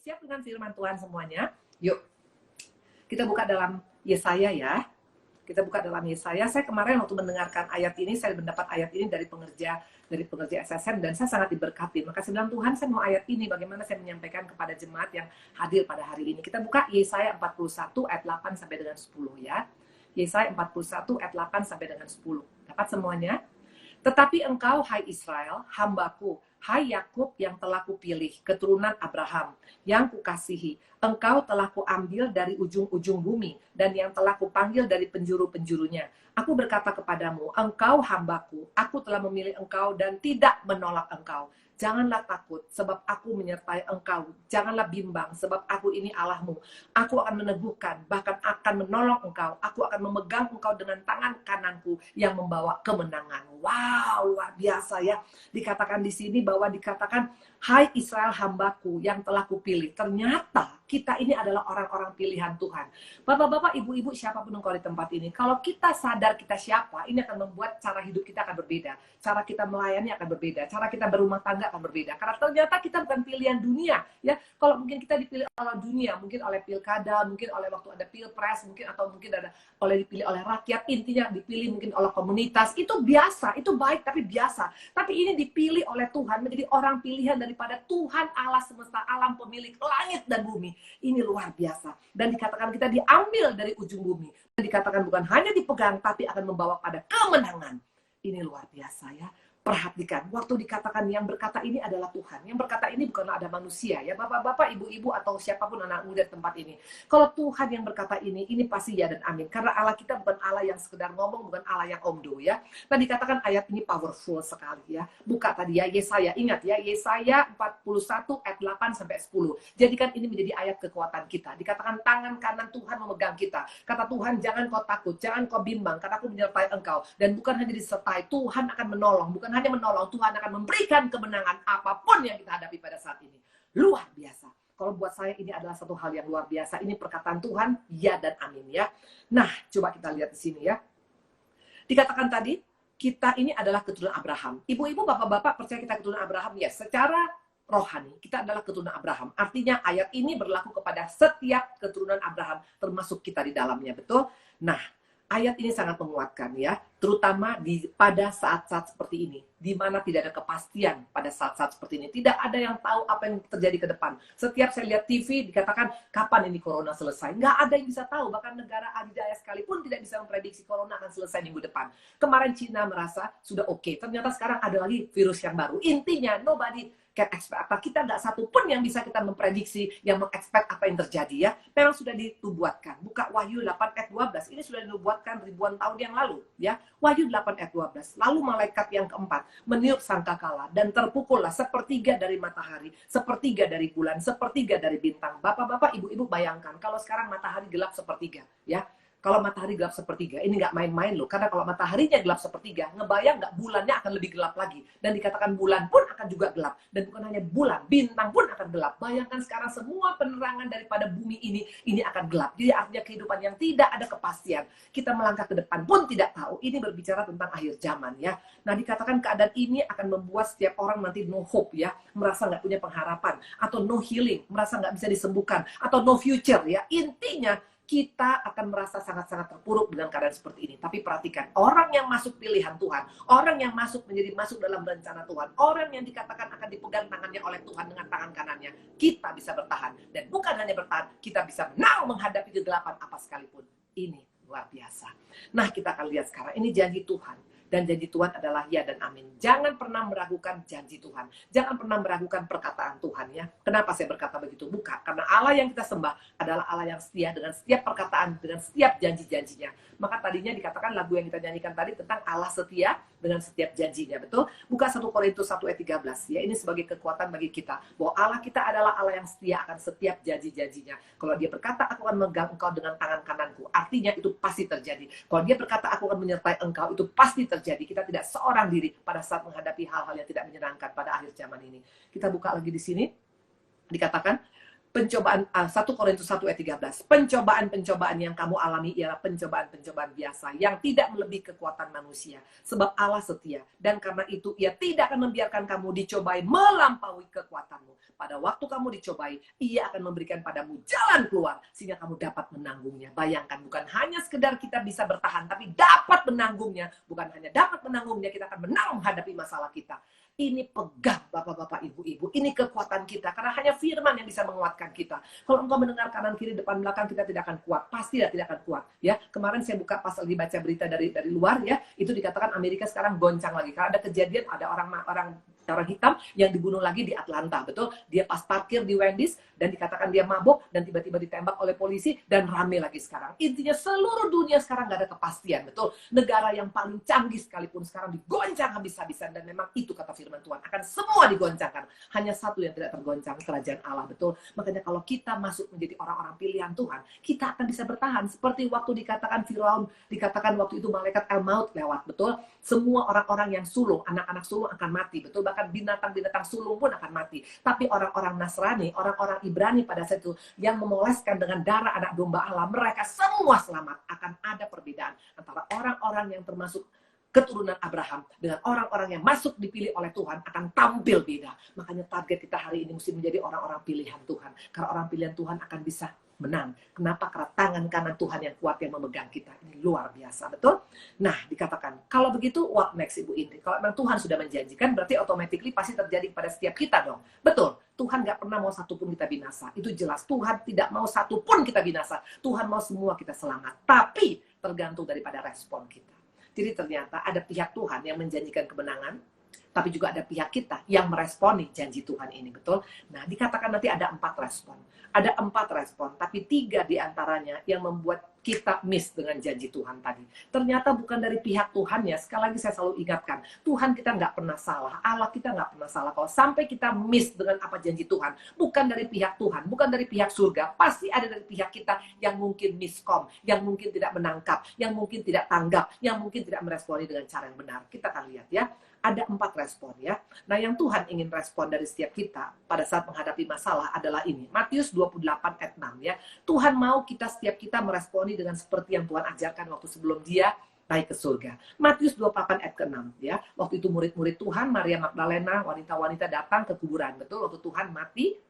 siap dengan firman Tuhan semuanya? Yuk, kita buka dalam Yesaya ya. Kita buka dalam Yesaya. Saya kemarin waktu mendengarkan ayat ini, saya mendapat ayat ini dari pengerja SSM dan saya sangat diberkati. Maka saya bilang, Tuhan, saya mau ayat ini bagaimana saya menyampaikan kepada jemaat yang hadir pada hari ini. Kita buka Yesaya 41 ayat 8 sampai dengan 10 ya. Yesaya 41 ayat 8 sampai dengan 10. Dapat semuanya? Tetapi engkau, hai Israel, hambaku, hai Yakub yang telah kupilih, keturunan Abraham, yang kukasihi, engkau telah kuambil dari ujung-ujung bumi, dan yang telah kupanggil dari penjuru-penjurunya. Aku berkata kepadamu, engkau hambaku, aku telah memilih engkau dan tidak menolak engkau. Janganlah takut, sebab aku menyertai engkau. Janganlah bimbang, sebab aku ini Allahmu. Aku akan meneguhkan, bahkan akan menolong engkau. Aku akan memegang engkau dengan tangan kananku yang membawa kemenangan. Wow, luar biasa ya. Dikatakan di sini bahwa dikatakan, hai Israel hambaku yang telah kupilih. Ternyata kita ini adalah orang-orang pilihan Tuhan. Bapak-bapak, ibu-ibu, siapapun engkau di tempat ini, kalau kita sadar kita siapa, ini akan membuat cara hidup kita akan berbeda. Cara kita melayani akan berbeda. Cara kita berumah tangga akan berbeda. Karena ternyata kita bukan pilihan dunia. Ya, kalau mungkin kita dipilih oleh dunia, mungkin oleh pilkada, mungkin oleh waktu ada pilpres, mungkin ada dipilih oleh rakyat, intinya dipilih mungkin oleh komunitas. Itu biasa, itu baik tapi biasa. Tapi ini dipilih oleh Tuhan, menjadi orang pilihan daripada Tuhan Allah semesta alam, pemilik langit dan bumi. Ini luar biasa. Dan dikatakan kita diambil dari ujung bumi. Dan dikatakan bukan hanya dipegang, tapi akan membawa pada kemenangan. Ini luar biasa ya. Perhatikan, waktu dikatakan yang berkata ini adalah Tuhan. Yang berkata ini bukanlah ada manusia ya. Bapak-bapak, ibu-ibu, atau siapapun anak muda di tempat ini. Kalau Tuhan yang berkata ini pasti ya dan amin. Karena Allah kita bukan Allah yang sekedar ngomong, bukan Allah yang omdo ya. Nah dikatakan ayat ini powerful sekali ya. Buka tadi ya, Yesaya. Ingat ya, Yesaya 41 ayat 8 sampai 10. Jadikan ini menjadi ayat kekuatan kita. Dikatakan tangan kanan Tuhan memegang kita. Kata Tuhan, jangan kau takut, jangan kau bimbang, karena aku menyertai engkau. Dan bukan hanya disertai, Tuhan akan menolong. Bukan hanya menolong, Tuhan akan memberikan kemenangan apapun yang kita hadapi pada saat ini. Luar biasa. Kalau buat saya ini adalah satu hal yang luar biasa. Ini perkataan Tuhan, ya dan amin ya. Nah, coba kita lihat di sini ya. Dikatakan tadi, kita ini adalah keturunan Abraham. Ibu-ibu, bapak-bapak percaya kita keturunan Abraham? Ya, secara rohani, kita adalah keturunan Abraham. Artinya ayat ini berlaku kepada setiap keturunan Abraham, termasuk kita di dalamnya, betul? Nah, ayat ini sangat menguatkan ya, terutama pada saat-saat seperti ini, di mana tidak ada kepastian pada saat-saat seperti ini. Tidak ada yang tahu apa yang terjadi ke depan. Setiap saya lihat TV dikatakan, kapan ini corona selesai? Nggak ada yang bisa tahu, bahkan negara adidaya sekalipun tidak bisa memprediksi corona akan selesai minggu depan. Kemarin Cina merasa sudah oke, ternyata sekarang ada lagi virus yang baru. Intinya, nobody can expect apa. Kita nggak satu pun yang bisa kita memprediksi, yang mengekspek apa yang terjadi ya. Memang sudah dinubuatkan. Buka Wahyu 8 ayat 12. Ini sudah dinubuatkan ribuan tahun yang lalu ya. Wahyu 8 ayat 12. Lalu malaikat yang keempat meniup sangkakala dan terpukullah sepertiga dari matahari, sepertiga dari bulan, sepertiga dari bintang. Bapak-bapak, ibu-ibu bayangkan kalau sekarang matahari gelap sepertiga ya. Kalau matahari gelap sepertiga, ini nggak main-main loh. Karena kalau mataharinya gelap sepertiga, ngebayang nggak bulannya akan lebih gelap lagi. Dan dikatakan bulan pun akan juga gelap. Dan bukan hanya bulan, bintang pun akan gelap. Bayangkan sekarang semua penerangan daripada bumi ini akan gelap. Jadi artinya kehidupan yang tidak ada kepastian. Kita melangkah ke depan pun tidak tahu. Ini berbicara tentang akhir zaman ya. Nah dikatakan keadaan ini akan membuat setiap orang nanti no hope ya. Merasa nggak punya pengharapan. Atau no healing, merasa nggak bisa disembuhkan. Atau no future ya. Intinya, kita akan merasa sangat-sangat terpuruk dengan keadaan seperti ini. Tapi perhatikan, orang yang masuk pilihan Tuhan, orang yang masuk dalam rencana Tuhan, orang yang dikatakan akan dipegang tangannya oleh Tuhan dengan tangan kanannya, kita bisa bertahan. Dan bukan hanya bertahan, kita bisa menang menghadapi kegelapan apa sekalipun. Ini luar biasa. Nah, kita akan lihat sekarang, ini janji Tuhan. Dan janji Tuhan adalah ya dan amin. Jangan pernah meragukan janji Tuhan. Jangan pernah meragukan perkataan Tuhan ya. Kenapa saya berkata begitu? Bukan. Karena Allah yang kita sembah adalah Allah yang setia dengan setiap perkataan, dengan setiap janji-janjinya. Maka tadinya dikatakan lagu yang kita nyanyikan tadi tentang Allah setia dengan setiap janjinya. Betul? Buka 1 Korintus 1 ayat 13. Ya, ini sebagai kekuatan bagi kita. Bahwa Allah kita adalah Allah yang setia akan setiap janji-janjinya. Kalau dia berkata, aku akan memegang engkau dengan tangan kananku. Artinya itu pasti terjadi. Kalau dia berkata, aku akan menyertai engkau, itu pasti terjadi. Kita tidak seorang diri pada saat menghadapi hal-hal yang tidak menyenangkan pada akhir zaman ini. Kita buka lagi di sini. Dikatakan, Pencobaan 1 Korintus 1 ayat 13. Pencobaan-pencobaan yang kamu alami ialah pencobaan-pencobaan biasa yang tidak melebihi kekuatan manusia. Sebab Allah setia dan karena itu Ia tidak akan membiarkan kamu dicobai melampaui kekuatanmu. Pada waktu kamu dicobai, Ia akan memberikan padamu jalan keluar sehingga kamu dapat menanggungnya. Bayangkan, bukan hanya sekedar kita bisa bertahan, tapi dapat menanggungnya. Bukan hanya dapat menanggungnya, kita akan menang menghadapi masalah kita. Ini pegang bapak-bapak, ibu-ibu. Ini kekuatan kita. Karena hanya firman yang bisa menguatkan kita. Kalau engkau mendengar kanan, kiri, depan, belakang, kita tidak akan kuat. Pasti tidak akan kuat. Ya, kemarin saya buka pas lagi baca berita dari luar, ya, itu dikatakan Amerika sekarang goncang lagi. Karena ada kejadian, ada orang hitam yang dibunuh lagi di Atlanta. Betul? Dia pas parkir di Wendy's dan dikatakan dia mabuk dan tiba-tiba ditembak oleh polisi dan rame lagi sekarang. Intinya seluruh dunia sekarang gak ada kepastian. Betul? Negara yang paling canggih sekalipun sekarang digoncang habis-habisan, dan memang itu kata firman Tuhan, akan semua digoncangkan. Hanya satu yang tidak tergoncang, kerajaan Allah. Betul? Makanya kalau kita masuk menjadi orang-orang pilihan Tuhan, kita akan bisa bertahan. Seperti waktu dikatakan Firaun, dikatakan waktu itu malaikat Al-Maut lewat. Betul? Semua orang-orang yang sulung, anak-anak sulung akan mati. Betul? Bahkan binatang-binatang sulung pun akan mati. Tapi orang-orang Nasrani, orang-orang Ibrani pada saat itu yang memoleskan dengan darah anak domba Allah, mereka semua selamat. Akan ada perbedaan antara orang-orang yang termasuk keturunan Abraham dengan orang-orang yang masuk dipilih oleh Tuhan akan tampil beda. Makanya target kita hari ini mesti menjadi orang-orang pilihan Tuhan. Karena orang pilihan Tuhan akan bisa menang. Kenapa? Karena tangan kanan Tuhan yang kuat yang memegang kita. Ini luar biasa, betul? Nah, dikatakan, kalau begitu, what next, Ibu Indri? Kalau memang Tuhan sudah menjanjikan, berarti automatically pasti terjadi pada setiap kita dong. Betul? Tuhan gak pernah mau satupun kita binasa. Itu jelas. Tuhan tidak mau satupun kita binasa. Tuhan mau semua kita selamat. Tapi, tergantung daripada respon kita. Jadi ternyata ada pihak Tuhan yang menjanjikan kemenangan, tapi juga ada pihak kita yang meresponi janji Tuhan ini, betul? Nah, dikatakan nanti ada 4 respon. Ada 4 respon, tapi 3 diantaranya yang membuat kita miss dengan janji Tuhan tadi. Ternyata bukan dari pihak Tuhan ya. Sekali lagi saya selalu ingatkan, Tuhan kita nggak pernah salah, Allah kita nggak pernah salah. Kalau sampai kita miss dengan apa janji Tuhan, bukan dari pihak Tuhan, bukan dari pihak surga, pasti ada dari pihak kita yang mungkin miskom, yang mungkin tidak menangkap, yang mungkin tidak tanggap, yang mungkin tidak meresponi dengan cara yang benar. Kita akan lihat ya. Ada 4 respon ya. Nah, yang Tuhan ingin respon dari setiap kita pada saat menghadapi masalah adalah ini. Matius 28 ayat 6 ya. Tuhan mau setiap kita meresponi dengan seperti yang Tuhan ajarkan waktu sebelum Dia naik ke surga. Matius 28 ayat ke-6 ya. Waktu itu murid-murid Tuhan, Maria Magdalena, wanita-wanita datang ke kuburan. Betul, waktu Tuhan mati,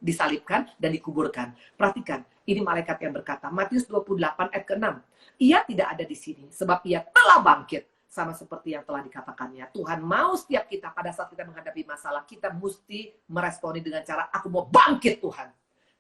disalibkan dan dikuburkan. Perhatikan, ini malaikat yang berkata, Matius 28 ayat ke-6. Ia tidak ada di sini sebab Ia telah bangkit. Sama seperti yang telah dikatakannya. Tuhan mau setiap kita pada saat kita menghadapi masalah, kita mesti meresponi dengan cara, aku mau bangkit Tuhan.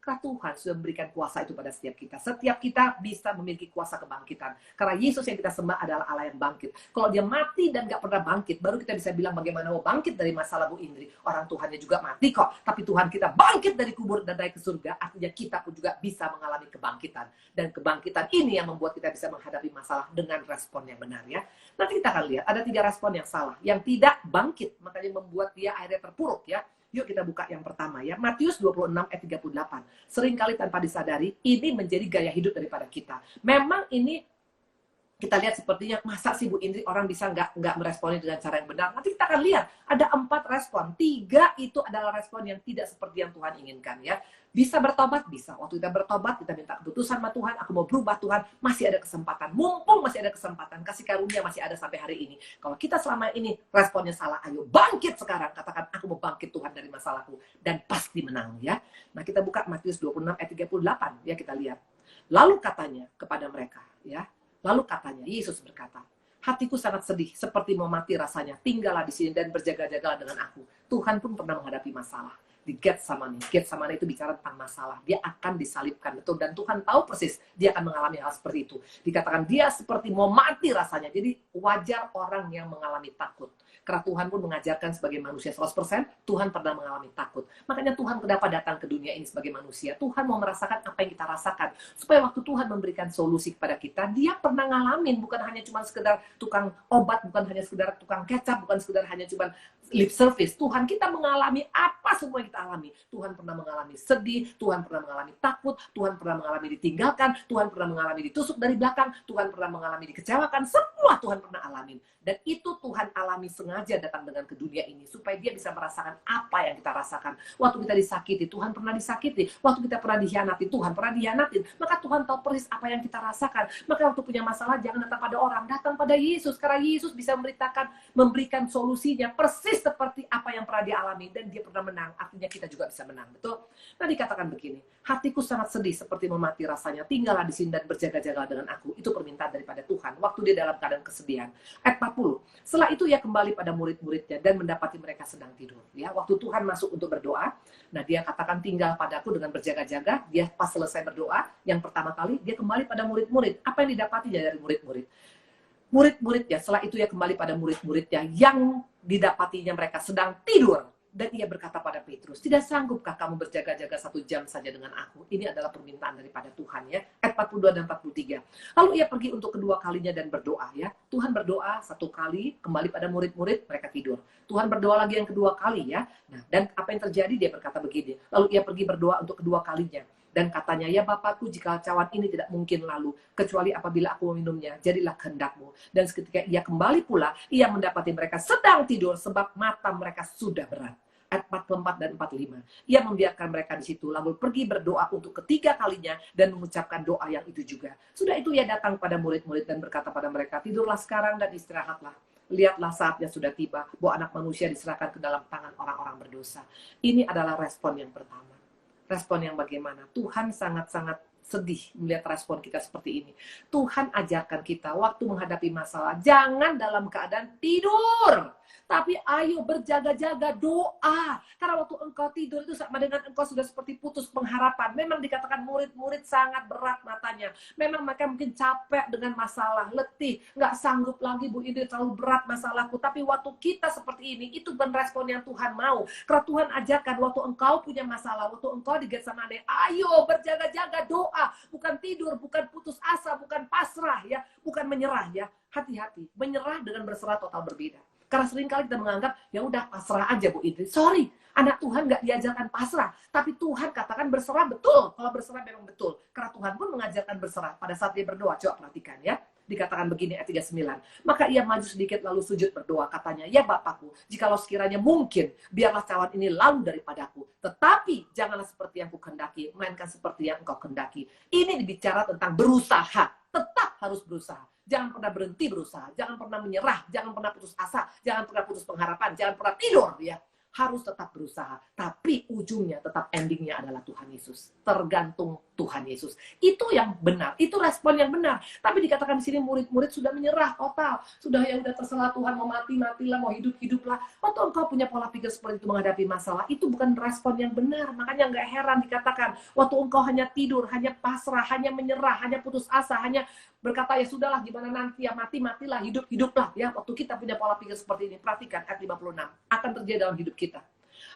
Karena Tuhan sudah memberikan kuasa itu pada setiap kita. Setiap kita bisa memiliki kuasa kebangkitan. Karena Yesus yang kita sembah adalah Allah yang bangkit. Kalau dia mati dan gak pernah bangkit, baru kita bisa bilang bagaimana mau bangkit dari masalah Bu Indri. Orang Tuhannya juga mati kok. Tapi Tuhan kita bangkit dari kubur dan naik ke surga. Artinya kita pun juga bisa mengalami kebangkitan. Dan kebangkitan ini yang membuat kita bisa menghadapi masalah dengan respon yang benar ya. Nanti kita akan lihat, ada 3 respon yang salah. Yang tidak bangkit, makanya membuat dia akhirnya terpuruk ya. Yuk kita buka yang pertama ya. Matius 26 ayat 38. Seringkali tanpa disadari, ini menjadi gaya hidup daripada kita. Memang ini kita lihat sepertinya, masa sih Bu Indri orang bisa nggak meresponi dengan cara yang benar? Nanti kita akan lihat, ada 4 respon. 3 itu adalah respon yang tidak seperti yang Tuhan inginkan ya. Bisa bertobat? Bisa. Waktu kita bertobat, kita minta keputusan sama Tuhan, aku mau berubah Tuhan, masih ada kesempatan. Mumpung masih ada kesempatan, kasih karunia masih ada sampai hari ini. Kalau kita selama ini responnya salah, ayo bangkit sekarang. Katakan, aku mau bangkit Tuhan dari masalahku. Dan pasti menang ya. Nah kita buka Matius 26 ayat 38 ya, kita lihat. Lalu katanya kepada mereka ya. Lalu katanya, Yesus berkata, hatiku sangat sedih, seperti mau mati rasanya. Tinggallah di sini dan berjaga-jagalah dengan aku. Tuhan pun pernah menghadapi masalah. Di Getsemani itu bicara tentang masalah. Dia akan disalibkan, betul. Dan Tuhan tahu persis dia akan mengalami hal seperti itu. Dikatakan dia seperti mau mati rasanya. Jadi wajar orang yang mengalami takut. Karena Tuhan pun mengajarkan sebagai manusia 100%, Tuhan pernah mengalami takut. Makanya Tuhan kenapa datang ke dunia ini sebagai manusia? Tuhan mau merasakan apa yang kita rasakan. Supaya waktu Tuhan memberikan solusi kepada kita, dia pernah ngalamin. Bukan hanya cuma sekedar tukang obat, bukan hanya sekedar tukang kecap, bukan sekedar hanya cuma lip service. Tuhan kita mengalami apa semua yang kita alami. Tuhan pernah mengalami sedih, Tuhan pernah mengalami takut, Tuhan pernah mengalami ditinggalkan, Tuhan pernah mengalami ditusuk dari belakang, Tuhan pernah mengalami dikecewakan. Semua Tuhan pernah alamin. Dan itu Tuhan alami sengaja sengaja datang dengan ke dunia ini supaya dia bisa merasakan apa yang kita rasakan. Waktu kita disakiti, Tuhan pernah disakiti. Waktu kita pernah dikhianati, Tuhan pernah dikhianatin. Maka Tuhan tahu persis apa yang kita rasakan. Maka waktu punya masalah, jangan datang pada orang, datang pada Yesus. Karena Yesus bisa memberikan solusinya persis seperti apa yang pernah dialami. Dan dia pernah menang, artinya kita juga bisa menang. Betul? Nah, dikatakan begini, hatiku sangat sedih seperti memati rasanya. Tinggallah di sini dan berjaga-jaga dengan aku. Itu permintaan daripada Tuhan. Waktu dia dalam keadaan kesedihan. Ayat 40. Setelah itu ia kembali pada murid-muridnya dan mendapati mereka sedang tidur. Ya, waktu Tuhan masuk untuk berdoa, nah dia katakan tinggal padaku dengan berjaga-jaga. Dia pas selesai berdoa, yang pertama kali dia kembali pada murid-murid. Apa yang didapatinya dari murid-murid? Murid-muridnya, setelah itu ia kembali pada murid-muridnya yang didapatinya mereka sedang tidur. Dan ia berkata pada Petrus, tidak sanggupkah kamu berjaga-jaga 1 jam saja dengan aku? Ini adalah permintaan daripada Tuhan ya. Ayat 42 dan 43. Lalu ia pergi untuk kedua kalinya dan berdoa ya. Tuhan berdoa 1 kali, kembali pada murid-murid, mereka tidur. Tuhan berdoa lagi yang kedua kali ya. Nah, dan apa yang terjadi? Dia berkata begini. Lalu ia pergi berdoa untuk kedua kalinya. Dan katanya, ya Bapakku, jika cawan ini tidak mungkin lalu, kecuali apabila aku meminumnya, jadilah kehendakmu. Dan seketika ia kembali pula, ia mendapati mereka sedang tidur, sebab mata mereka sudah berat. Ayat 44 dan 45. Ia membiarkan mereka di situ, lalu pergi berdoa untuk ketiga kalinya, dan mengucapkan doa yang itu juga. Sudah itu ia datang pada murid-murid dan berkata pada mereka, tidurlah sekarang dan istirahatlah. Lihatlah saatnya sudah tiba, bahwa anak manusia diserahkan ke dalam tangan orang-orang berdosa. Ini adalah respon yang pertama. Respon yang bagaimana? Tuhan sangat-sangat sedih melihat respon kita seperti ini. Tuhan ajarkan kita waktu menghadapi masalah, jangan dalam keadaan tidur. Tapi ayo berjaga-jaga, doa. Karena waktu engkau tidur itu sama dengan engkau sudah seperti putus pengharapan. Memang dikatakan murid-murid sangat berat matanya. Memang mereka mungkin capek dengan masalah, letih. Nggak sanggup lagi, Bu, ini terlalu berat masalahku. Tapi waktu kita seperti ini, itu bukan respon yang Tuhan mau. Karena Tuhan ajarkan waktu engkau punya masalah, waktu engkau di Getsemane, ayo berjaga-jaga, doa. Bukan tidur, bukan putus asa, bukan pasrah, ya, bukan menyerah. Ya, hati-hati. Menyerah dengan berserah total berbeda. Karena seringkali kita menganggap, ya udah pasrah aja Bu Idris. Sorry, anak Tuhan nggak diajarkan pasrah. Tapi Tuhan katakan berserah betul. Kalau berserah memang betul. Karena Tuhan pun mengajarkan berserah pada saat dia berdoa. Coba perhatikan ya. Dikatakan begini ayat 39. Maka ia maju sedikit lalu sujud berdoa. Katanya, ya Bapakku, jikalau sekiranya mungkin, biarlah cawan ini lalu daripadaku. Tetapi janganlah seperti yang kukehendaki, melainkan seperti yang engkau kehendaki. Ini dibicara tentang berusaha. Tetap harus berusaha. Jangan pernah berhenti berusaha, jangan pernah menyerah, jangan pernah putus asa, jangan pernah putus pengharapan, jangan pernah tidur ya. Harus tetap berusaha, tapi ujungnya tetap endingnya adalah Tuhan Yesus. Tergantung Tuhan Yesus. Itu yang benar, itu respon yang benar. Tapi dikatakan di sini murid-murid sudah menyerah total. Sudah ya udah terserah Tuhan, mau mati matilah, mau hidup hiduplah. Waktu engkau punya pola pikir seperti itu menghadapi masalah, itu bukan respon yang benar. Makanya nggak heran dikatakan waktu engkau hanya tidur, hanya pasrah, hanya menyerah, hanya putus asa, hanya berkata ya sudahlah gimana nanti ya mati-matilah, hidup-hiduplah ya. Waktu kita punya pola pikir seperti ini, perhatikan ayat 56 akan terjadi dalam hidup kita.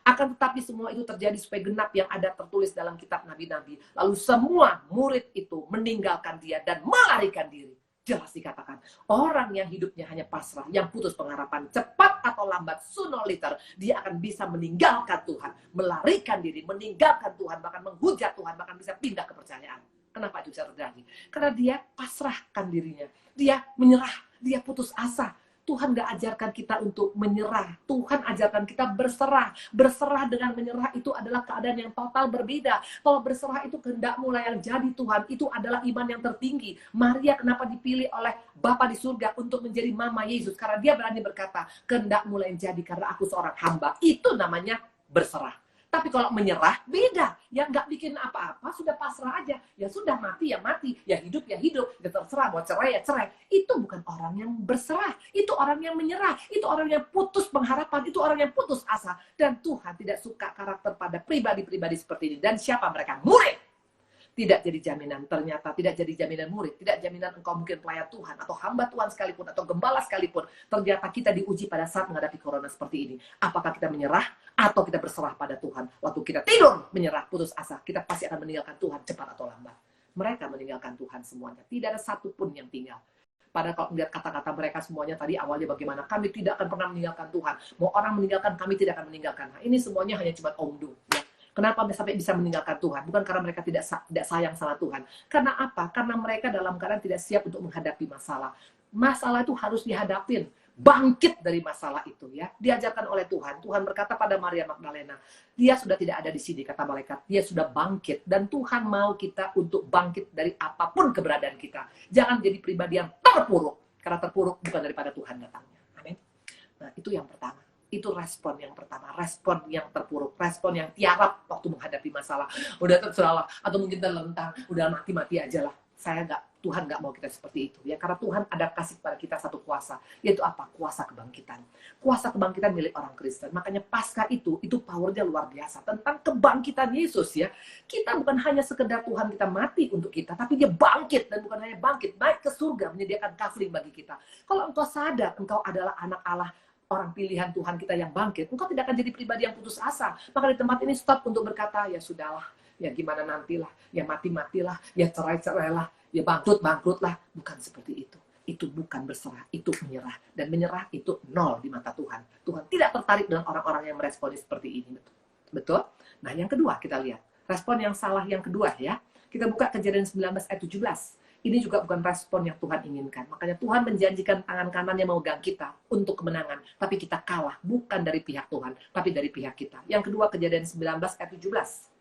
Akan tetapi semua itu terjadi supaya genap yang ada tertulis dalam kitab nabi-nabi. Lalu semua murid itu meninggalkan dia dan melarikan diri. Jelas dikatakan, orang yang hidupnya hanya pasrah, yang putus pengharapan, cepat atau lambat, sooner or later, dia akan bisa meninggalkan Tuhan, melarikan diri, meninggalkan Tuhan, bahkan menghujat Tuhan, bahkan bisa pindah kepercayaan. Kenapa itu bisa terjadi? Karena dia pasrahkan dirinya. Dia menyerah. Dia putus asa. Tuhan gak ajarkan kita untuk menyerah. Tuhan ajarkan kita berserah. Berserah dengan menyerah itu adalah keadaan yang total berbeda. Kalau berserah itu kehendakmu lah yang jadi Tuhan. Itu adalah iman yang tertinggi. Maria kenapa dipilih oleh Bapa di surga untuk menjadi mama Yesus? Karena dia berani berkata, kehendakmu lah yang jadi karena aku seorang hamba. Itu namanya berserah. Tapi kalau menyerah, beda. Ya nggak bikin apa-apa, sudah pasrah aja. Ya sudah mati, ya mati. Ya hidup, ya terserah. Mau cerai, ya cerai. Itu bukan orang yang berserah. Itu orang yang menyerah. Itu orang yang putus pengharapan. Itu orang yang putus asa. Dan Tuhan tidak suka karakter pada pribadi-pribadi seperti ini. Dan siapa mereka? Murid. Tidak jadi jaminan, ternyata tidak jadi jaminan murid, tidak jaminan engkau mungkin pelayan Tuhan, atau hamba Tuhan sekalipun, atau gembala sekalipun, ternyata kita diuji pada saat menghadapi corona seperti ini. Apakah kita menyerah, atau kita berserah pada Tuhan? Waktu kita tidur, menyerah, putus asa, kita pasti akan meninggalkan Tuhan, cepat atau lambat. Mereka meninggalkan Tuhan semuanya, tidak ada satupun yang tinggal. Padahal kalau melihat kata-kata mereka semuanya tadi awalnya bagaimana, kami tidak akan pernah meninggalkan Tuhan. Mau orang meninggalkan, kami tidak akan meninggalkan. Nah, ini semuanya hanya cuma omdu. Ya. Kenapa sampai bisa meninggalkan Tuhan? Bukan karena mereka tidak sayang sama Tuhan. Karena apa? Karena mereka dalam keadaan tidak siap untuk menghadapi masalah. Masalah itu harus dihadapin. bangkit dari masalah itu ya. Diajarkan oleh Tuhan. Tuhan berkata pada Maria Magdalena, dia sudah tidak ada di sini, kata malaikat. Dia sudah bangkit. Dan Tuhan mau kita untuk bangkit dari apapun keberadaan kita. Jangan jadi pribadi yang terpuruk. Karena terpuruk bukan daripada Tuhan datangnya. Amin. Nah, itu yang pertama. Itu respon yang pertama. Respon yang terpuruk. Respon yang tiarap waktu menghadapi masalah. Udah terserah, atau mungkin terlentang. Udah mati-mati aja lah. Tuhan nggak mau kita seperti itu ya, karena Tuhan ada kasih pada kita satu kuasa, yaitu apa? Kuasa kebangkitan. Kuasa kebangkitan milik orang Kristen. Makanya Paskah itu powernya luar biasa tentang kebangkitan Yesus ya. Kita bukan hanya sekedar Tuhan kita mati untuk kita, tapi dia bangkit, dan bukan hanya bangkit, naik ke surga menyediakan covering bagi kita. Kalau engkau sadar engkau adalah anak Allah, orang pilihan Tuhan kita yang bangkit, engkau tidak akan jadi pribadi yang putus asa. Maka di tempat ini stop untuk berkata, ya sudahlah, ya gimana nantilah, ya mati-matilah, ya cerai-cerailah, ya bangkrut-bangkrutlah. Bukan seperti itu. Itu bukan berserah, itu menyerah. Dan menyerah itu nol di mata Tuhan. Tuhan tidak tertarik dengan orang-orang yang meresponi seperti ini. Betul? Nah, yang kedua kita lihat. Respon yang salah yang kedua ya. Kita buka Kejadian 19 ayat 17. Ini juga bukan respon yang Tuhan inginkan. Makanya Tuhan menjanjikan tangan kanan yang memegang kita untuk kemenangan. Tapi kita kalah. Bukan dari pihak Tuhan, tapi dari pihak kita. Yang kedua, Kejadian 19 ayat 17.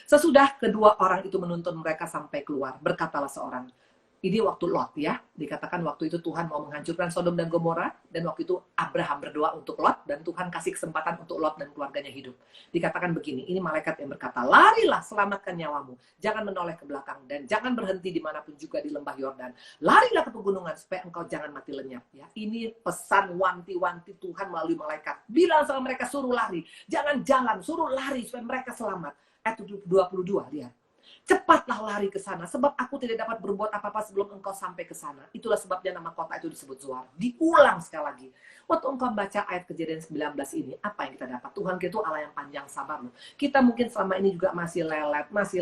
Sesudah kedua orang itu menuntun mereka sampai keluar, berkatalah seorang. Ini waktu Lot ya, dikatakan waktu itu Tuhan mau menghancurkan Sodom dan Gomora, dan waktu itu Abraham berdoa untuk Lot, dan Tuhan kasih kesempatan untuk Lot dan keluarganya hidup. Dikatakan begini, ini malaikat yang berkata, larilah, selamatkan nyawamu, jangan menoleh ke belakang, dan jangan berhenti dimanapun juga di lembah Yordan. Larilah ke pegunungan supaya engkau jangan mati lenyap. Ya, ini pesan wanti-wanti Tuhan melalui malaikat. Bilang sama mereka, suruh lari, jangan jalan, suruh lari supaya mereka selamat. Ayat 22, lihat. Cepatlah lari ke sana, sebab aku tidak dapat berbuat apa-apa sebelum engkau sampai ke sana. Itulah sebabnya nama kota itu disebut Zoar. Diulang sekali lagi. Waktu engkau baca ayat Kejadian 19 ini, apa yang kita dapat? Tuhan itu Allah yang panjang sabar loh. Kita mungkin selama ini juga masih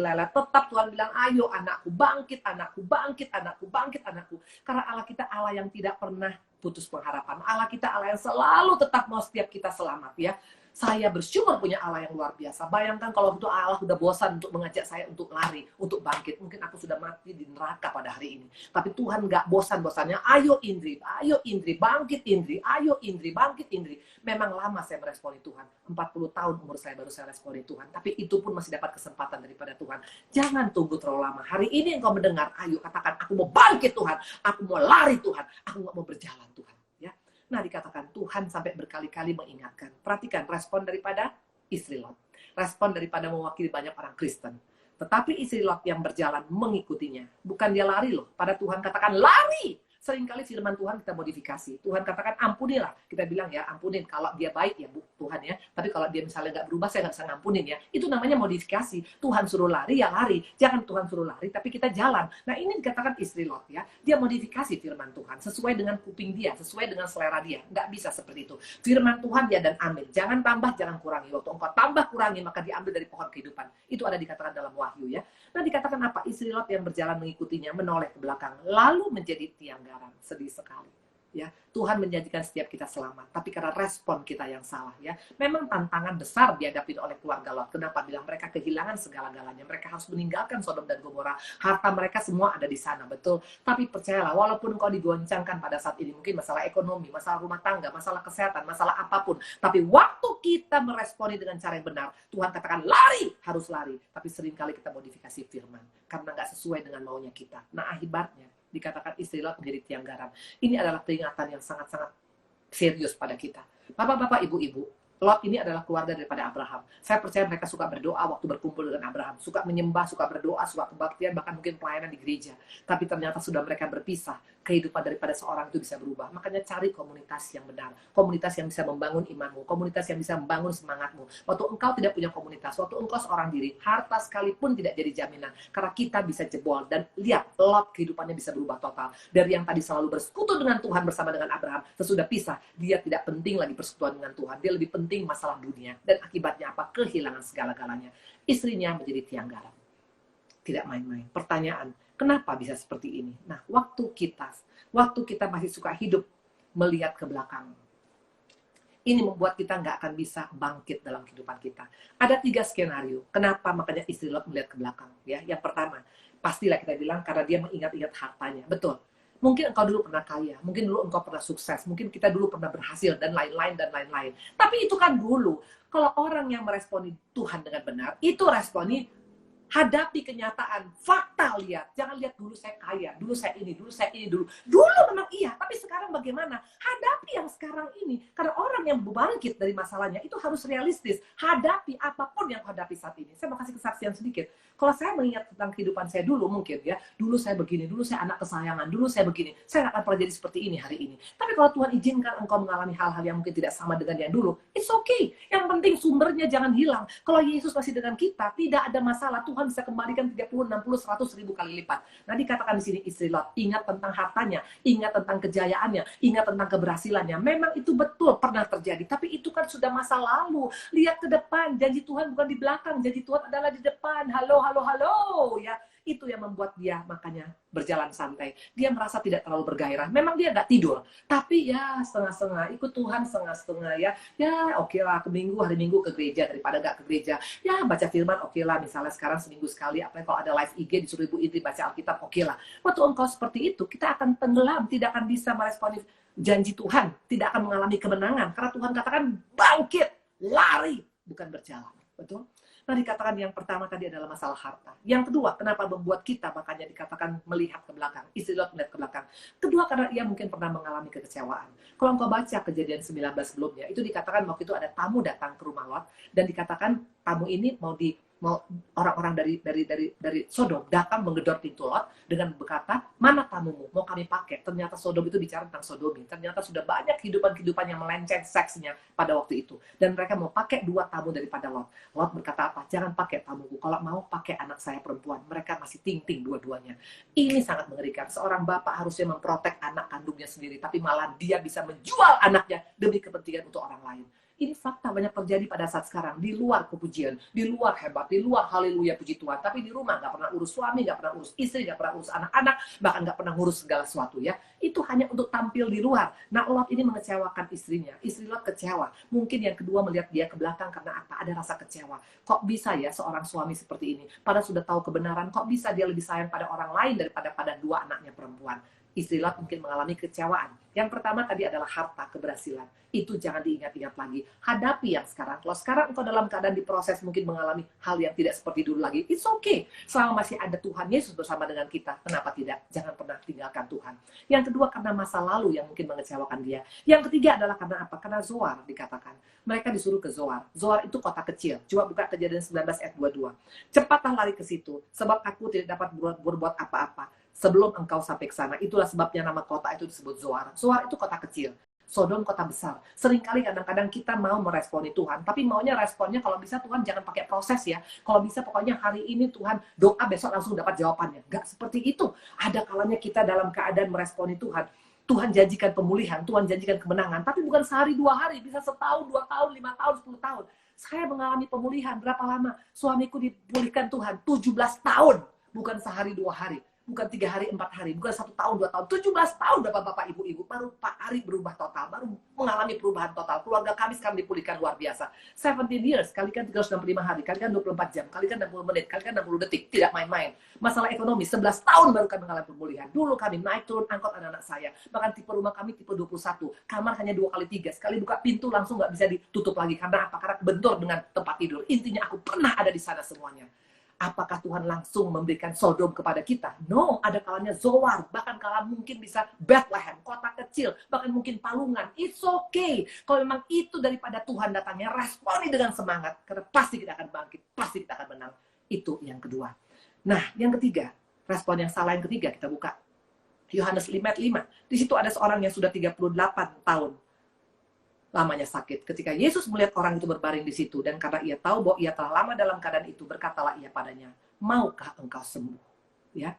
lelet. Tetap Tuhan bilang, ayo anakku, bangkit anakku, bangkit anakku, bangkit anakku. Karena Allah kita Allah yang tidak pernah putus pengharapan. Allah kita Allah yang selalu tetap mau setiap kita selamat ya. Saya bersyukur punya Allah yang luar biasa. Bayangkan kalau itu Allah sudah bosan untuk mengajak saya untuk lari, untuk bangkit. Mungkin aku sudah mati di neraka pada hari ini. Tapi Tuhan nggak bosan-bosannya. Ayo Indri, bangkit Indri. Ayo Indri, bangkit Indri. Memang lama saya meresponi Tuhan. 40 tahun umur saya baru saya responi Tuhan. Tapi itu pun masih dapat kesempatan daripada Tuhan. Jangan tunggu terlalu lama. Hari ini engkau mendengar, ayo katakan, aku mau bangkit Tuhan. Aku mau lari Tuhan. Aku nggak mau berjalan Tuhan. Nah, dikatakan Tuhan sampai berkali-kali mengingatkan. Perhatikan respon daripada istri Lot. Respon daripada mewakili banyak orang Kristen. Tetapi istri Lot yang berjalan mengikutinya. Bukan dia lari loh. Pada Tuhan katakan lari. Seringkali firman Tuhan kita modifikasi. Tuhan katakan ampunilah. Kita bilang ya ampunin. Kalau dia baik ya Tuhan ya. Tapi kalau dia misalnya nggak berubah saya nggak bisa ngampunin ya. Itu namanya modifikasi. Tuhan suruh lari ya lari. Jangan Tuhan suruh lari tapi kita jalan. Nah ini dikatakan istri Lot ya. Dia modifikasi firman Tuhan. Sesuai dengan kuping dia. Sesuai dengan selera dia. Nggak bisa seperti itu. Firman Tuhan ya dan amin. Jangan tambah, jangan kurangi. Waktu engkau tambah kurangi maka diambil dari pohon kehidupan. Itu ada dikatakan dalam Wahyu ya. Nah dikatakan apa? Istri Lot yang berjalan mengikutinya menoleh ke belakang. Lalu menjadi tiang garam. Sedih sekali ya. Tuhan menjanjikan setiap kita selamat, tapi karena respon kita yang salah ya. Memang tantangan besar dihadapi oleh keluarga Lot. Kenapa? Bilang mereka kehilangan segala-galanya. Mereka harus meninggalkan Sodom dan Gomora. Harta mereka semua ada di sana, betul. Tapi percayalah, walaupun engkau digoncangkan pada saat ini, mungkin masalah ekonomi, masalah rumah tangga, masalah kesehatan, masalah apapun, tapi waktu kita meresponi dengan cara yang benar, Tuhan katakan lari, harus lari. Tapi seringkali kita modifikasi firman karena nggak sesuai dengan maunya kita. Nah akibatnya dikatakan istri Lot menjadi tiang garam. Ini adalah peringatan yang sangat-sangat serius pada kita. Bapak-bapak, ibu-ibu, Lot ini adalah keluarga daripada Abraham. Saya percaya mereka suka berdoa waktu berkumpul dengan Abraham. Suka menyembah, suka berdoa, suka kebaktian, bahkan mungkin pelayanan di gereja. Tapi ternyata sudah mereka berpisah. Kehidupan daripada seorang itu bisa berubah. Makanya cari komunitas yang benar. Komunitas yang bisa membangun imanmu. Komunitas yang bisa membangun semangatmu. Waktu engkau tidak punya komunitas, waktu engkau seorang diri, harta sekalipun tidak jadi jaminan. Karena kita bisa jebol. Dan lihat, Lot kehidupannya bisa berubah total. Dari yang tadi selalu bersekutu dengan Tuhan bersama dengan Abraham, sesudah pisah, dia tidak penting lagi persekutuan dengan Tuhan. Dia lebih penting masalah dunia. Dan akibatnya apa? Kehilangan segala-galanya. Istrinya menjadi tiang garam. Tidak main-main. Pertanyaan, kenapa bisa seperti ini? Nah, waktu kita masih suka hidup melihat ke belakang, ini membuat kita nggak akan bisa bangkit dalam kehidupan kita. Ada 3 skenario. Kenapa makanya istri Lot melihat ke belakang? Ya, yang pertama, pastilah kita bilang karena dia mengingat-ingat hartanya. Betul. Mungkin engkau dulu pernah kaya, mungkin dulu engkau pernah sukses, mungkin kita dulu pernah berhasil, dan lain-lain, dan lain-lain. Tapi itu kan dulu. Kalau orang yang meresponi Tuhan dengan benar, itu responi hadapi kenyataan, fakta lihat. Jangan lihat dulu saya kaya, dulu saya ini, dulu saya ini, dulu. Dulu memang iya, tapi sekarang bagaimana? Hadapi yang sekarang ini. Karena orang yang bangkit dari masalahnya itu harus realistis. Hadapi apapun yang hadapi saat ini. Saya mau kasih kesaksian sedikit. Kalau saya mengingat tentang kehidupan saya dulu mungkin ya, dulu saya begini, dulu saya anak kesayangan, dulu saya begini. Saya akan pernah jadi seperti ini hari ini. Tapi kalau Tuhan izinkan engkau mengalami hal-hal yang mungkin tidak sama dengan yang dulu, it's okay. Yang penting sumbernya jangan hilang. Kalau Yesus masih dengan kita, tidak ada masalah. Tuhan bisa kembalikan 30, 60, 100 ribu kali lipat. Nah, dikatakan di sini istri Lot, ingat tentang hartanya, ingat tentang kejayaannya, ingat tentang keberhasilannya. Memang itu betul pernah terjadi, tapi itu kan sudah masa lalu. Lihat ke depan, janji Tuhan bukan di belakang, janji Tuhan adalah di depan. Halo, halo, halo, ya. Itu yang membuat dia makanya berjalan santai. Dia merasa tidak terlalu bergairah. Memang dia nggak tidur, tapi ya setengah-setengah, ikut Tuhan setengah-setengah ya. Ya oke lah, hari Minggu ke gereja daripada nggak ke gereja. Ya baca firman oke lah, misalnya sekarang seminggu sekali, apalagi kalau ada live IG disuruh Ibu Indri baca Alkitab, oke lah. Waktu engkau seperti itu, kita akan tenggelam, tidak akan bisa meresponi janji Tuhan, tidak akan mengalami kemenangan. Karena Tuhan katakan bangkit, lari, bukan berjalan. Betul? Nah, dikatakan yang pertama tadi adalah masalah harta. Yang kedua, kenapa membuat kita makanya dikatakan melihat ke belakang. Istri Lot melihat ke belakang. Kedua, karena ia mungkin pernah mengalami kekecewaan. Kalau engkau baca Kejadian 19 sebelumnya, itu dikatakan waktu itu ada tamu datang ke rumah Lot, dan dikatakan tamu ini mau orang-orang dari Sodom datang menggedor pintu Lot dengan berkata, mana tamumu? Mau kami pakai. Ternyata Sodom itu bicara tentang sodomi. Ternyata sudah banyak kehidupan-kehidupan yang melenceng seksnya pada waktu itu. Dan mereka mau pakai 2 tamu daripada Lot. Lot berkata apa? Jangan pakai tamuku. Kalau mau pakai anak saya perempuan. Mereka masih ting-ting dua-duanya. Ini sangat mengerikan. Seorang bapak harusnya memprotek anak kandungnya sendiri. Tapi malah dia bisa menjual anaknya demi kepentingan untuk orang lain. Ini fakta banyak terjadi pada saat sekarang. Di luar kepujian, di luar hebat, di luar haleluya puji Tuhan. Tapi di rumah nggak pernah urus suami, nggak pernah urus istri, nggak pernah urus anak-anak, bahkan nggak pernah ngurus segala sesuatu ya. Itu hanya untuk tampil di luar. Nah, Lot ini mengecewakan istrinya. Istri Lot kecewa. Mungkin yang kedua melihat dia ke belakang karena apa? Ada rasa kecewa. Kok bisa ya seorang suami seperti ini? Padahal sudah tahu kebenaran, kok bisa dia lebih sayang pada orang lain daripada pada 2 anaknya perempuan? Istri Lot mungkin mengalami kecewaan. Yang pertama tadi adalah harta, keberhasilan. Itu jangan diingat-ingat lagi. Hadapi yang sekarang. Kalau sekarang engkau dalam keadaan diproses mungkin mengalami hal yang tidak seperti dulu lagi, it's okay. Selama masih ada Tuhan Yesus bersama dengan kita, kenapa tidak? Jangan pernah tinggalkan Tuhan. Yang kedua karena masa lalu yang mungkin mengecewakan dia. Yang ketiga adalah karena apa? Karena Zoar dikatakan. Mereka disuruh ke Zoar. Zoar itu kota kecil. Coba buka Kejadian 19 ayat 22. Cepatlah lari ke situ, sebab aku tidak dapat berbuat apa-apa sebelum engkau sampai ke sana. Itulah sebabnya nama kota itu disebut Zoar. Zoar itu kota kecil. Sodom kota besar. Seringkali kadang-kadang kita mau meresponi Tuhan, tapi maunya responnya kalau bisa Tuhan jangan pakai proses ya. Kalau bisa pokoknya hari ini Tuhan doa, besok langsung dapat jawabannya. Gak seperti itu. Ada kalanya kita dalam keadaan meresponi Tuhan. Tuhan janjikan pemulihan, Tuhan janjikan kemenangan, tapi bukan sehari 2 hari, bisa setahun, 2 tahun, 5 tahun, 10 tahun. Saya mengalami pemulihan berapa lama? Suamiku dipulihkan Tuhan 17 tahun, bukan sehari 2 hari. Bukan 3 hari, 4 hari, bukan 1 tahun, 2 tahun, 17 tahun Bapak-bapak, Ibu-ibu, baru Pak Ari berubah total, baru mengalami perubahan total. Keluarga kami sekarang dipulihkan luar biasa. 17 years, kalikan 365 hari, kalikan 24 jam, kalikan 60 menit, kalikan 60 detik, tidak main-main. Masalah ekonomi, 11 tahun baru kami mengalami pemulihan. Dulu kami naik turun angkot anak-anak saya, bahkan tipe rumah kami tipe 21, kamar hanya 2 kali 3, sekali buka pintu langsung nggak bisa ditutup lagi. Karena apa? Karena bentur dengan tempat tidur. Intinya aku pernah ada di sana semuanya. Apakah Tuhan langsung memberikan Sodom kepada kita? No, ada kalanya Zoar, bahkan kala mungkin bisa Bethlehem, kota kecil, bahkan mungkin Palungan. It's okay. Kalau memang itu daripada Tuhan datangnya, responi dengan semangat, karena pasti kita akan bangkit, pasti kita akan menang. Itu yang kedua. Nah, yang ketiga, respon yang salah yang ketiga, kita buka. Yohanes 5:5. Di situ ada seorang yang sudah 38 tahun lamanya sakit. Ketika Yesus melihat orang itu berbaring di situ, dan karena ia tahu bahwa ia telah lama dalam keadaan itu, berkatalah ia padanya, maukah engkau sembuh? Ya,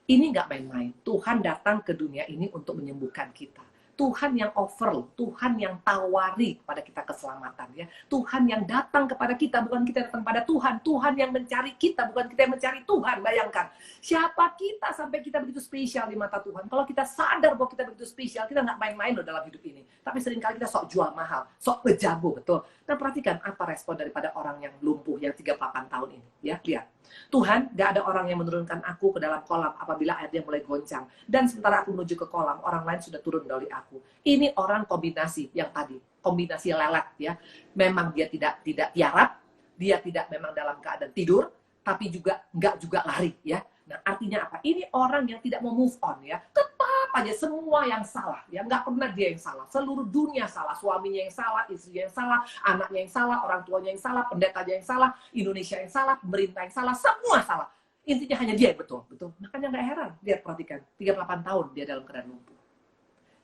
ini nggak main-main. Tuhan datang ke dunia ini untuk menyembuhkan kita. Tuhan yang offer, Tuhan yang tawari kepada kita keselamatan ya. Tuhan yang datang kepada kita, bukan kita datang pada Tuhan. Tuhan yang mencari kita, bukan kita yang mencari Tuhan. Bayangkan, siapa kita sampai kita begitu spesial di mata Tuhan. Kalau kita sadar bahwa kita begitu spesial, kita nggak main-main loh dalam hidup ini. Tapi seringkali kita sok jual mahal, sok ngejago, betul. Dan perhatikan apa respon daripada orang yang lumpuh yang 38 tahun ini. Ya, lihat. Tuhan, gak ada orang yang menurunkan aku ke dalam kolam apabila airnya mulai goncang. Dan sementara aku menuju ke kolam, orang lain sudah turun dari aku. Ini orang kombinasi yang tadi, kombinasi lelet ya. Memang dia tidak tiarap, dia tidak memang dalam keadaan tidur, tapi juga nggak juga lari ya. Nah artinya apa? Ini orang yang tidak mau move on ya. Tetap aja semua yang salah ya. Nggak pernah dia yang salah. Seluruh dunia salah. Suaminya yang salah, istrinya yang salah, anaknya yang salah, orang tuanya yang salah, pendetanya yang salah, Indonesia yang salah, pemerintah yang salah, semua salah. Intinya hanya dia yang betul. Makanya nggak heran. Lihat, perhatikan. 38 tahun dia dalam keadaan lumpuh.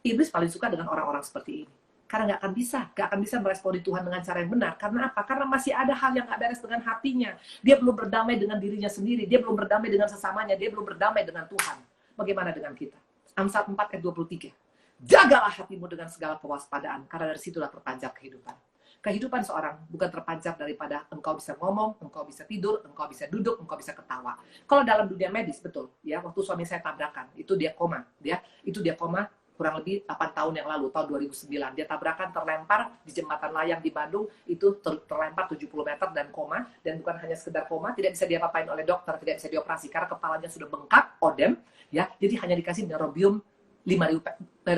Iblis paling suka dengan orang-orang seperti ini. Karena nggak akan bisa meresponi Tuhan dengan cara yang benar. Karena apa? Karena masih ada hal yang nggak beres dengan hatinya. Dia belum berdamai dengan dirinya sendiri. Dia belum berdamai dengan sesamanya. Dia belum berdamai dengan Tuhan. Bagaimana dengan kita? Amsal 4 ayat 23. Jagalah hatimu dengan segala kewaspadaan. Karena dari situlah terpancar kehidupan. Kehidupan seorang bukan terpancar daripada engkau bisa ngomong, engkau bisa tidur, engkau bisa duduk, engkau bisa ketawa. Kalau dalam dunia medis, betul. Ya, waktu suami saya tabrakan, itu dia koma. Itu dia koma kurang lebih 8 tahun yang lalu, tahun 2009. Dia tabrakan, terlempar di jembatan layang di Bandung, itu terlempar 70 meter dan koma, dan bukan hanya sekedar koma, tidak bisa diapa-apain oleh dokter, tidak bisa dioperasi, karena kepalanya sudah bengkak, odem, ya, jadi hanya dikasih neurobium 5.000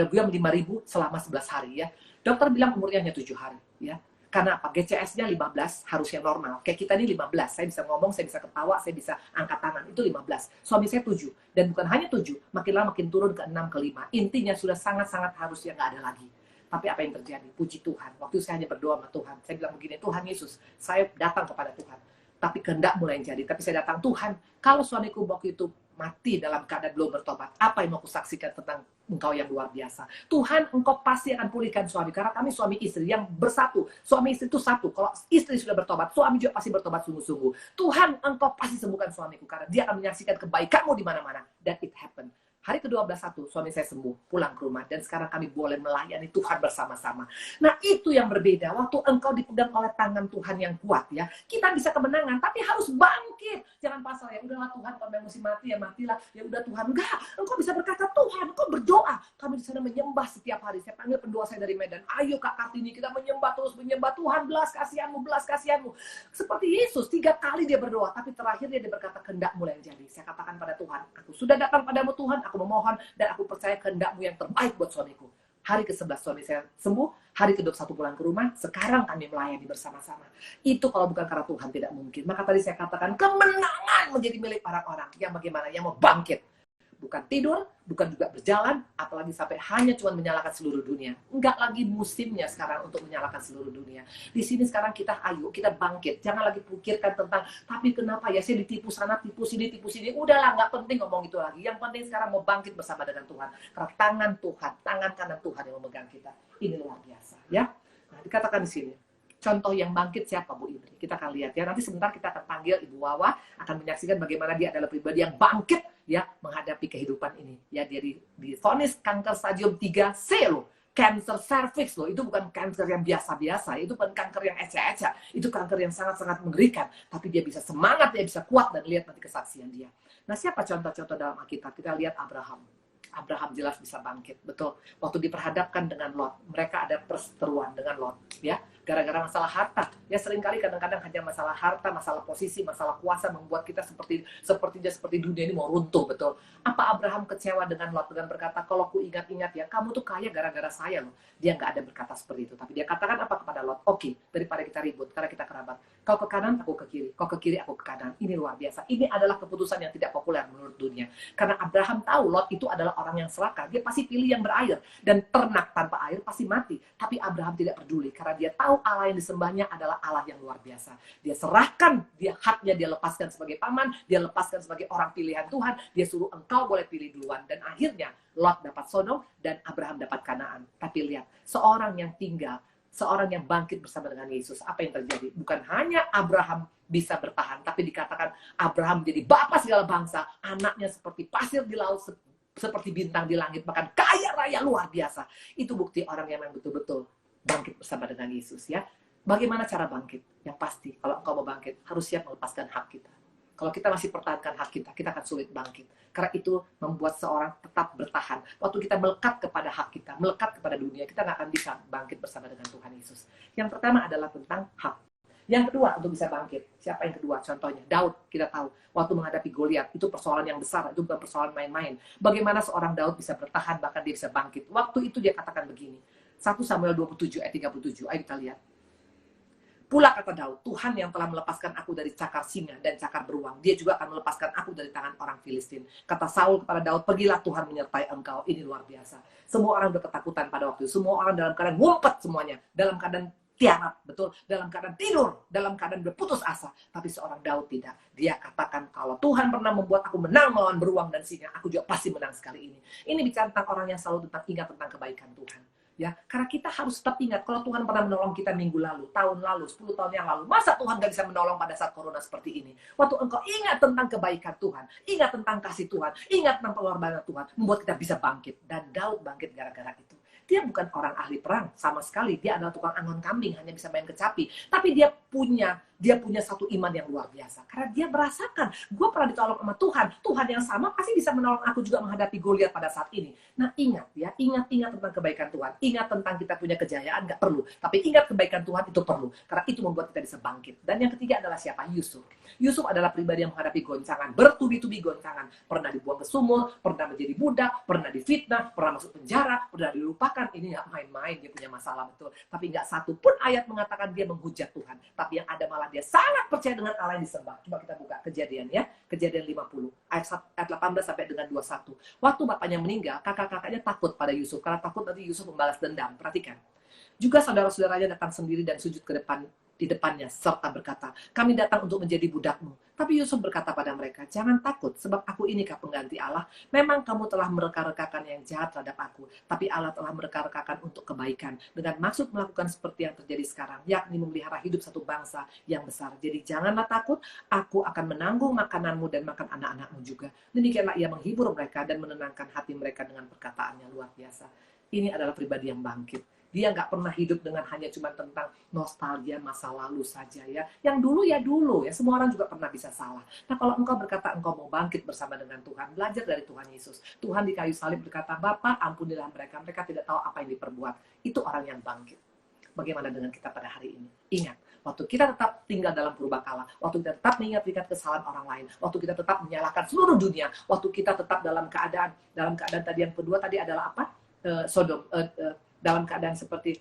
selama 11 hari, ya. Dokter bilang umurnya hanya 7 hari, ya. Karena apa? GCS-nya 15 harusnya normal. Kayak kita ini 15. Saya bisa ngomong, saya bisa ketawa, saya bisa angkat tangan. Itu 15. Suami saya 7. Dan bukan hanya 7, makin lama makin turun ke 6, ke 5. Intinya sudah sangat-sangat harusnya nggak ada lagi. Tapi apa yang terjadi? Puji Tuhan. Waktu saya hanya berdoa sama Tuhan. Saya bilang begini, Tuhan Yesus, saya datang kepada Tuhan. Tapi kehendak mulai jadi. Tapi saya datang, Tuhan, kalau suamiku waktu itu mati dalam keadaan belum bertobat, apa yang mau kusaksikan tentang engkau yang luar biasa? Tuhan, engkau pasti akan pulihkan suami. Karena kami suami istri yang bersatu. Suami istri itu satu. Kalau istri sudah bertobat, suami juga pasti bertobat sungguh-sungguh. Tuhan, engkau pasti sembuhkan suamiku. Karena dia akan menyaksikan kebaikanmu di mana-mana. Dan it happened. Hari ke-12 suami saya sembuh, pulang ke rumah. Dan sekarang kami boleh melayani Tuhan bersama-sama. Nah, itu yang berbeda. Waktu engkau dipegang oleh tangan Tuhan yang kuat, ya, kita bisa kemenangan, tapi harus bangkit. Jangan pasal, ya udahlah Tuhan, kalau memang mesti mati, ya matilah. Ya udah Tuhan, enggak. Engkau bisa berkata, Tuhan, engkau berdoa. Kami di sana menyembah setiap hari. Saya panggil pendoa saya dari Medan. Ayo Kak Kartini, kita menyembah terus, menyembah Tuhan, belas kasihanmu, belas kasihanmu. Seperti Yesus, 3 kali dia berdoa, tapi terakhir dia berkata, kehendak-Mu yang jadi. Saya katakan pada Tuhan, aku sudah datang padamu Tuhan, aku memohon dan aku percaya kehendak-Mu yang terbaik buat suamiku. Hari ke-11 suami saya sembuh, hari ke-21 pulang ke rumah, sekarang kami melayani bersama-sama. Itu kalau bukan karena Tuhan tidak mungkin. Maka tadi saya katakan kemenangan menjadi milik orang-orang yang bagaimana, yang mau bangkit. Bukan tidur, bukan juga berjalan, apalagi sampai hanya cuma menyalakan seluruh dunia. Enggak lagi musimnya sekarang untuk menyalakan seluruh dunia. Di sini sekarang kita kita bangkit. Jangan lagi pikirkan tentang, tapi kenapa ya saya ditipu sana, tipu sini. Udahlah, nggak penting ngomong itu lagi. Yang penting sekarang mau bangkit bersama dengan Tuhan. Karena tangan Tuhan, tangan kanan Tuhan yang memegang kita. Ini luar biasa, ya. Nah, dikatakan di sini. Contoh yang bangkit siapa, Bu Indri? Kita akan lihat ya. Nanti sebentar kita akan panggil Ibu Wawa, akan menyaksikan bagaimana dia adalah pribadi yang bangkit ya menghadapi kehidupan ini. Ya, dia divonis kanker stadium 3C loh. Cancer cervix loh. Itu bukan kanker yang biasa-biasa, itu bukan kanker yang ecek-ecek. Itu kanker yang sangat-sangat mengerikan. Tapi dia bisa semangat, dia bisa kuat, dan lihat nanti kesaksian dia. Nah, siapa contoh-contoh dalam Alkitab? Kita lihat Abraham. Abraham jelas bisa bangkit, betul. Waktu diperhadapkan dengan Lot, mereka ada perseteruan dengan Lot, ya. Gara-gara masalah harta, ya seringkali kadang-kadang hanya masalah harta, masalah posisi, masalah kuasa membuat kita seperti dunia ini mau runtuh, betul. Apa Abraham kecewa dengan Lot dengan berkata, kalau ku ingat-ingat ya, kamu tuh kaya gara-gara saya loh. Dia nggak ada berkata seperti itu, tapi dia katakan apa kepada Lot? Oke, daripada kita ribut, karena kita kerabat. Kau ke kanan, aku ke kiri. Kau ke kiri, aku ke kanan. Ini luar biasa. Ini adalah keputusan yang tidak populer menurut dunia. Karena Abraham tahu Lot itu adalah orang yang serakah. Dia pasti pilih yang berair. Dan ternak tanpa air pasti mati. Tapi Abraham tidak peduli. Karena dia tahu Allah yang disembahnya adalah Allah yang luar biasa. Dia serahkan, haknya dia lepaskan sebagai paman. Dia lepaskan sebagai orang pilihan Tuhan. Dia suruh engkau boleh pilih duluan. Dan akhirnya Lot dapat Sodom dan Abraham dapat Kanaan. Tapi lihat, seorang yang tinggal, seorang yang bangkit bersama dengan Yesus, apa yang terjadi? Bukan hanya Abraham bisa bertahan, tapi dikatakan Abraham jadi bapa segala bangsa, anaknya seperti pasir di laut, seperti bintang di langit, bahkan kaya raya luar biasa. Itu bukti orang yang memang betul-betul bangkit bersama dengan Yesus, ya. Bagaimana cara bangkit? Yang pasti, kalau engkau mau bangkit, harus siap melepaskan hak kita. Kalau kita masih pertahankan hak kita akan sulit bangkit. Karena itu membuat seorang tetap bertahan. Waktu kita melekat kepada hak kita, melekat kepada dunia, kita nggak akan bisa bangkit bersama dengan Tuhan Yesus. Yang pertama adalah tentang hak. Yang kedua, untuk bisa bangkit. Siapa yang kedua? Contohnya, Daud, kita tahu. Waktu menghadapi Goliat, itu persoalan yang besar. Itu bukan persoalan main-main. Bagaimana seorang Daud bisa bertahan, bahkan dia bisa bangkit. Waktu itu dia katakan begini. 1 Samuel 27 ayat 37. Ayo kita lihat. Pula kata Daud, Tuhan yang telah melepaskan aku dari cakar singa dan cakar beruang, dia juga akan melepaskan aku dari tangan orang Filistin. Kata Saul kepada Daud, pergilah, Tuhan menyertai engkau. Ini luar biasa. Semua orang udah ketakutan pada waktu itu. Semua orang dalam keadaan ngumpet semuanya. Dalam keadaan tiarap, betul. Dalam keadaan tidur. Dalam keadaan berputus asa. Tapi seorang Daud tidak. Dia katakan, kalau Tuhan pernah membuat aku menang melawan beruang dan singa, aku juga pasti menang sekali ini. Ini bicara tentang orang yang selalu ingat tentang kebaikan Tuhan. Ya, karena kita harus tetap ingat kalau Tuhan pernah menolong kita minggu lalu, tahun lalu, 10 tahun yang lalu. Masa Tuhan gak bisa menolong pada saat corona seperti ini? Waktu engkau ingat tentang kebaikan Tuhan, ingat tentang kasih Tuhan, ingat tentang pengorbanan Tuhan, membuat kita bisa bangkit. Dan Daud bangkit gara-gara itu. Dia bukan orang ahli perang sama sekali. Dia adalah tukang angon kambing, hanya bisa main kecapi. Tapi dia punya satu iman yang luar biasa. Karena dia merasakan, gue pernah ditolong sama Tuhan. Tuhan yang sama pasti bisa menolong aku juga menghadapi Goliat pada saat ini. Nah ingat ya, ingat tentang kebaikan Tuhan. Ingat tentang kita punya kejayaan, gak perlu. Tapi ingat kebaikan Tuhan itu perlu. Karena itu membuat kita bisa bangkit. Dan yang ketiga adalah siapa? Yusuf. Yusuf adalah pribadi yang menghadapi goncangan. Bertubi-tubi goncangan. Pernah dibuang ke sumur, pernah menjadi budak, pernah difitnah, pernah masuk penjara, pernah dilupakan. Ini gak main-main, dia punya masalah betul. Tapi gak satu pun ayat mengatakan dia menghujat Tuhan. Tapi yang ada malah dia sangat percaya dengan Allah yang disembah. Coba kita buka Kejadian ya. Kejadian 50. Ayat 18 sampai dengan 21. Waktu bapaknya meninggal, kakak-kakaknya takut pada Yusuf. Karena takut nanti Yusuf membalas dendam. Perhatikan. Juga saudara-saudaranya datang sendiri dan sujud di depannya, serta berkata, kami datang untuk menjadi budakmu. Tapi Yusuf berkata pada mereka, jangan takut, sebab aku inikah pengganti Allah. Memang kamu telah mereka-rekakan yang jahat terhadap aku, tapi Allah telah mereka-rekakan untuk kebaikan, dengan maksud melakukan seperti yang terjadi sekarang, yakni memelihara hidup satu bangsa yang besar. Jadi janganlah takut, aku akan menanggung makananmu dan makan anak-anakmu juga. Demikianlah ia menghibur mereka dan menenangkan hati mereka dengan perkataan yang luar biasa. Ini adalah pribadi yang bangkit. Dia nggak pernah hidup dengan hanya cuma tentang nostalgia masa lalu saja ya. Yang dulu ya dulu ya. Semua orang juga pernah bisa salah. Nah kalau engkau berkata engkau mau bangkit bersama dengan Tuhan, belajar dari Tuhan Yesus. Tuhan di kayu salib berkata, Bapa ampunilah mereka. Mereka tidak tahu apa yang diperbuat. Itu orang yang bangkit. Bagaimana dengan kita pada hari ini? Ingat, waktu kita tetap tinggal dalam purbakala, waktu kita tetap mengingat kesalahan orang lain, waktu kita tetap menyalahkan seluruh dunia, waktu kita tetap dalam keadaan tadi yang kedua tadi adalah apa? Dalam keadaan seperti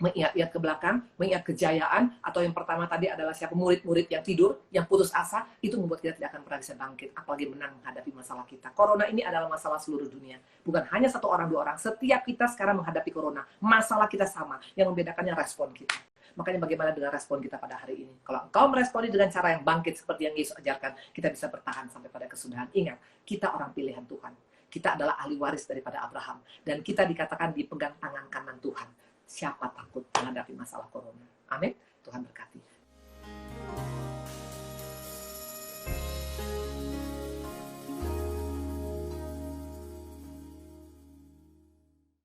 mengingat ke belakang, mengingat kejayaan, atau yang pertama tadi adalah siapa murid-murid yang tidur, yang putus asa, itu membuat kita tidak akan pernah bisa bangkit, apalagi menang menghadapi masalah kita. Corona ini adalah masalah seluruh dunia, bukan hanya satu orang, dua orang. Setiap kita sekarang menghadapi corona, masalah kita sama, yang membedakannya respon kita. Makanya bagaimana dengan respon kita pada hari ini? Kalau engkau meresponi dengan cara yang bangkit seperti yang Yesus ajarkan, kita bisa bertahan sampai pada kesudahan. Ingat, kita orang pilihan Tuhan. Kita adalah ahli waris daripada Abraham. Dan kita dikatakan dipegang tangan kanan Tuhan. Siapa takut menghadapi masalah corona? Amin. Tuhan berkati.